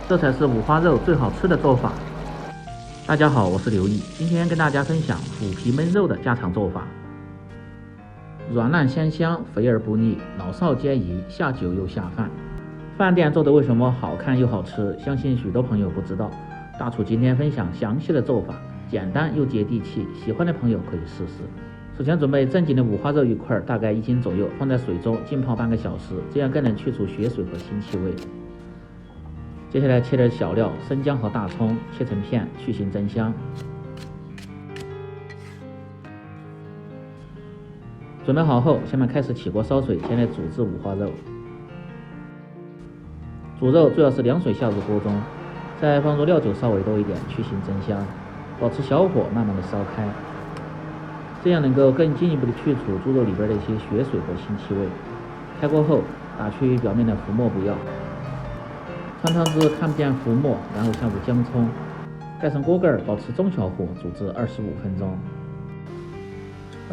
这才是五花肉最好吃的做法。大家好，我是刘毅，今天跟大家分享虎皮焖肉的家常做法。软烂鲜香，肥而不腻，老少皆宜，下酒又下饭。饭店做的为什么好看又好吃？相信许多朋友不知道。大厨今天分享详细的做法，简单又接地气，喜欢的朋友可以试试。首先准备正经的五花肉1块，大概1斤左右，放在水中浸泡半个小时，这样更能去除血水和腥气味。接下来切点小料，生姜和大葱切成片，去腥增香。准备好后，下面开始起锅烧水，先来煮制五花肉。煮肉主要是凉水下入锅中，再放入料酒稍微多一点，去腥增香，保持小火慢慢的烧开，这样能够更进一步的去除猪肉里边的一些血水和腥气味。开锅后，打去表面的浮沫不要，穿汤至看不见浮沫，然后下入姜葱，盖上锅盖，保持中小火煮至25分钟。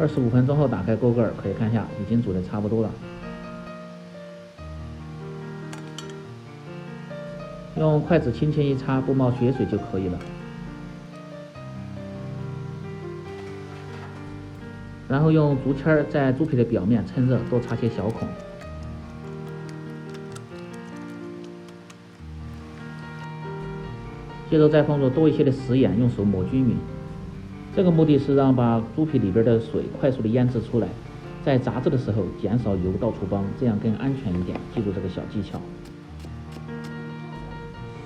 25分钟后打开锅盖，可以看一下已经煮的差不多了。用筷子轻轻一擦，不冒血水就可以了。然后用竹签在猪皮的表面趁热多插些小孔。接着再放入多一些的食盐，用手抹均匀。这个目的是让把猪皮里边的水快速的腌制出来，在炸制的时候减少油到处帮，这样更安全一点，记住这个小技巧。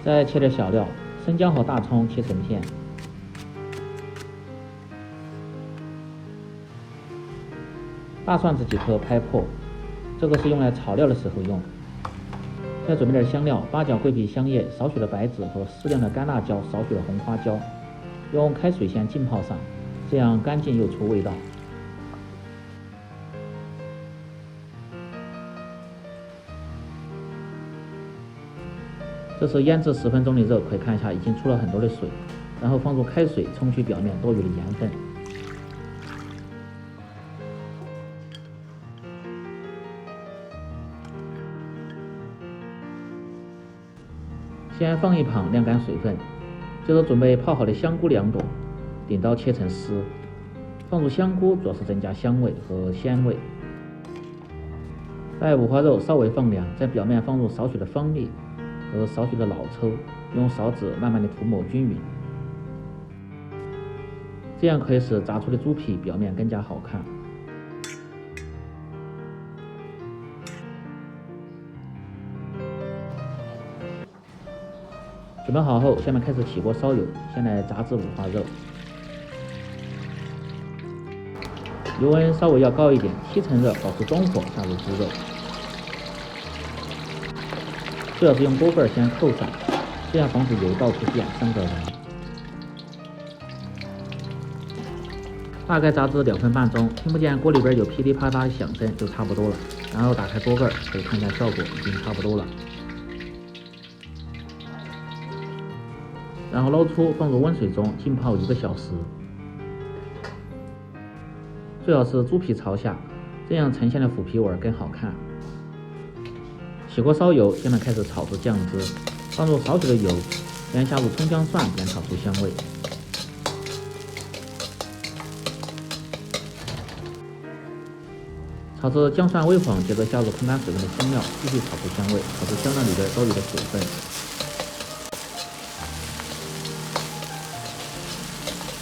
再切点小料，生姜和大葱切成片，大蒜子几颗拍破，这个是用来炒料的时候用。再准备点香料，八角、桂皮、香叶，少许的白芷和适量的干辣椒，少许的红花椒，用开水先浸泡上，这样干净又出味道。这是腌制10分钟的肉，可以看一下已经出了很多的水，然后放入开水冲去表面多余的盐分。先放一旁晾干水分，接着准备泡好的香菇2朵，顶刀切成丝，放入香菇主要是增加香味和鲜味。待五花肉稍微放凉，在表面放入少许的蜂蜜和少许的老抽，用勺子慢慢的涂抹均匀，这样可以使炸出的猪皮表面更加好看。准备好后，下面开始起锅烧油，先来炸制五花肉。油温稍微要高一点，7成热，保持中火下入猪肉。主要是用锅盖先扣上，这样防止油到处溅，生得燃。大概炸至2分半钟，听不见锅里边有噼里啪啦的响声就差不多了。然后打开锅盖，可以看一下效果已经差不多了。然后捞出，放入温水中浸泡1个小时。最好是猪皮朝下，这样呈现的虎皮味更好看。起锅烧油，下面开始炒制酱汁，放入少许的油，先下入葱姜蒜，煸炒出香味。炒至姜蒜微黄，接着下入控干水分的香料，继续炒出香味，炒至香料里边多余的水分。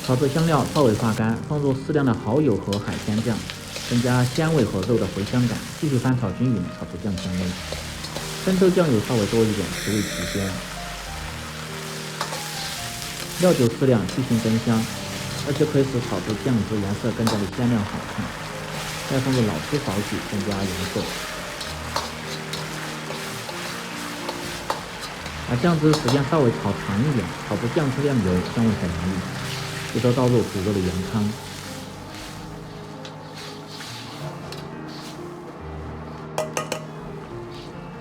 炒至香料稍微发干，放入适量的蚝油和海鲜酱，增加鲜味和肉的回香感，继续翻炒均匀，炒出酱香味。生抽酱油稍微多一点，提味提鲜。料酒适量，去腥增香，而且可以使炒制酱汁颜色更加的鲜亮好看。再放入老抽少许，增加颜色。把酱汁时间稍微炒长一点，炒至酱汁亮油，香味很浓郁。接着倒入煮肉的原汤，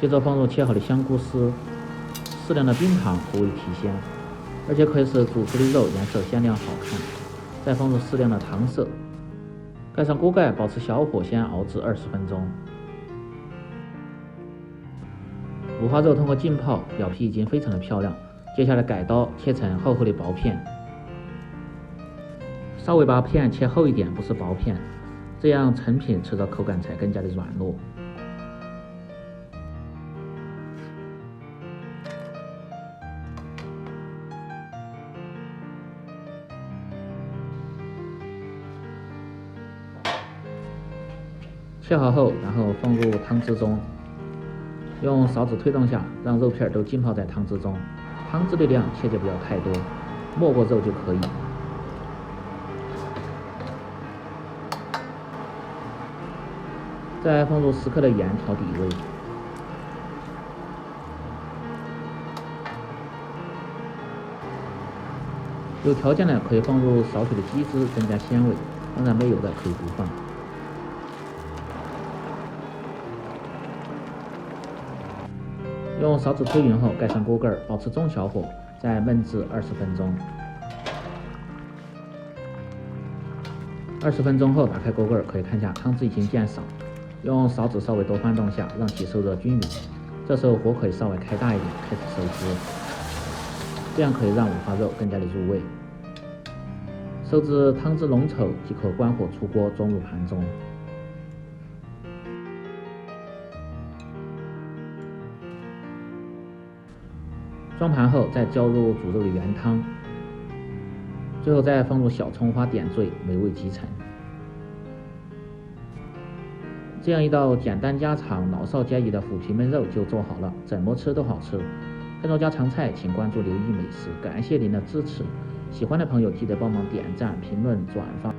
接着放入切好的香菇丝，适量的冰糖提味提鲜，而且可以使煮出的肉颜色鲜亮好看。再放入适量的糖色，盖上锅盖，保持小火先熬至20分钟。五花肉通过浸泡，表皮已经非常的漂亮。接下来改刀切成厚厚的薄片，稍微把片切厚一点，不是薄片，这样成品吃着口感才更加的软糯。切好后，然后放入汤汁中，用勺子推动下，让肉片都浸泡在汤汁中。汤汁的量切记不要太多，没过肉就可以。再放入10克的盐调底味。有条件的可以放入少许的鸡汁，增加鲜味；当然没有的可以不放。用勺子推匀后，盖上锅盖，保持中小火，再焖至20分钟。20分钟后，打开锅盖，可以看下汤汁已经见少。用勺子稍微多翻动下，让其受热均匀。这时候火可以稍微开大一点，开始收汁，这样可以让五花肉更加的入味。收至汤汁浓稠即可关火出锅，装入盘中。装盘后，再浇入煮肉的原汤，最后再放入小葱花点缀，美味即成。这样一道简单家常、老少皆宜的虎皮焖肉就做好了，怎么吃都好吃。更多家常菜，请关注刘毅美食。感谢您的支持，喜欢的朋友记得帮忙点赞、评论、转发。